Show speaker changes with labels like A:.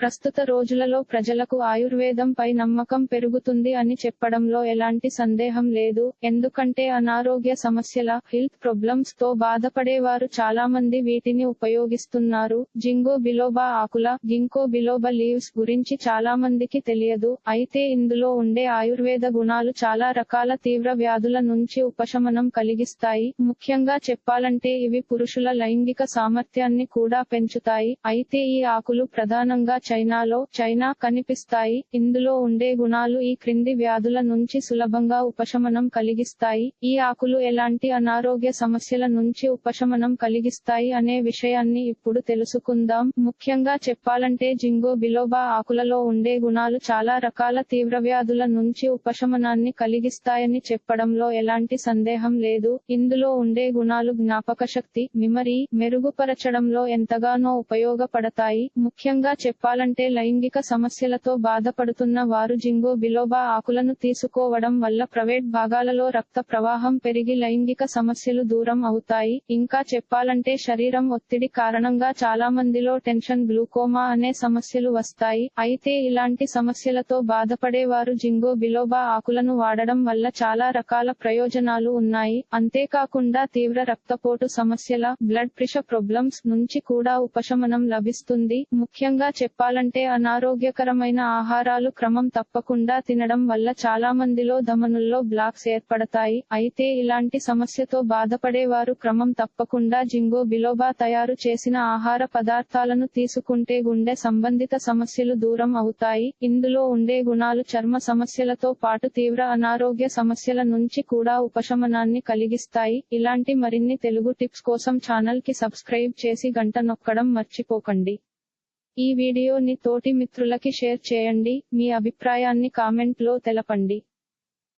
A: ప్రస్తుత రోజులలో ప్రజలకు ఆయుర్వేదం పై నమ్మకం పెరుగుతుంది అని చెప్పడంలో ఎలాంటి సందేహం లేదు. ఎందుకంటే అనారోగ్య సమస్యల హెల్త్ ప్రాబ్లమ్స్ తో బాధపడేవారు చాలా మంది వీటిని ఉపయోగిస్తున్నారు. జింగో బిలోబా ఆకుల గింకో బిలోబా లీవ్స్ గురించి చాలా మందికి తెలియదు. అయితే ఇందులో ఉండే ఆయుర్వేద గుణాలు చాలా రకాల తీవ్ర వ్యాధుల నుంచి ఉపశమనం కలిగిస్తాయి. ముఖ్యంగా చెప్పాలంటే ఇవి పురుషుల లైంగిక సామర్థ్యాన్ని కూడా పెంచుతాయి. అయితే ఈ ఆకులు ప్రధానంగా చైనా కనిపిస్తాయి. ఇందులో ఉండే గుణాలు ఈ క్రింది వ్యాధుల నుంచి సులభంగా ఉపశమనం కలిగిస్తాయి. ఈ ఆకులు ఎలాంటి అనారోగ్య సమస్యల నుంచి ఉపశమనం కలిగిస్తాయి అనే విషయాన్ని ఇప్పుడు తెలుసుకుందాం. ముఖ్యంగా చెప్పాలంటే జింగో బిలోబా ఆకులలో ఉండే గుణాలు చాలా రకాల తీవ్ర వ్యాధుల నుంచి ఉపశమనాన్ని కలిగిస్తాయని చెప్పడంలో ఎలాంటి సందేహం లేదు. ఇందులో ఉండే గుణాలు జ్ఞాపకశక్తి, మెమరీ మెరుగుపరచడంలో ఎంతగానో ఉపయోగపడతాయి. ముఖ్యంగా చెప్పాలంటే లైంగిక సమస్యలతో బాధపడుతున్న వారు జింగో బిలోబా ఆకులను తీసుకోవడం వల్ల ప్రైవేట్ భాగాలలో రక్త ప్రవాహం పెరిగి లైంగిక సమస్యలు దూరం అవుతాయి. ఇంకా చెప్పాలంటే శరీరం ఒత్తిడి కారణంగా చాలా మందిలో టెన్షన్, గ్లూకోమా అనే సమస్యలు వస్తాయి. అయితే ఇలాంటి సమస్యలతో బాధపడేవారు జింగో బిలోబా ఆకులను వాడడం వల్ల చాలా రకాల ప్రయోజనాలు ఉన్నాయి. అంతేకాకుండా తీవ్ర రక్తపోటు సమస్యల బ్లడ్ ప్రెషర్ ప్రాబ్లమ్స్ నుంచి కూడా ఉపశమనం లభిస్తుంది. ముఖ్యంగా చెప్పాలంటే అనారోగ్యకరమైన ఆహారాలు క్రమం తప్పకుండా తినడం వల్ల చాలా మందిలో ధమనుల్లో బ్లాక్స్ ఏర్పడతాయి. అయితే ఇలాంటి సమస్యతో బాధపడేవారు క్రమం తప్పకుండా జింగో బిలోబా తయారు చేసిన ఆహార పదార్థాలను తీసుకుంటే గుండె సంబంధిత సమస్యలు దూరం అవుతాయి. ఇందులో ఉండే గుణాలు చర్మ సమస్యలతో పాటు తీవ్ర అనారోగ్య సమస్యల నుంచి కూడా ఉపశమనాన్ని కలిగిస్తాయి. ఇలాంటి మరిన్ని తెలుగు టిప్స్ కోసం ఛానల్ కి సబ్స్క్రైబ్ చేసి గంట నొక్కడం మర్చిపోకండి. ఈ వీడియోని తోటి మిత్రులకి షేర్ చేయండి. మీ అభిప్రాయాన్ని కామెంట్ లో తెలపండి.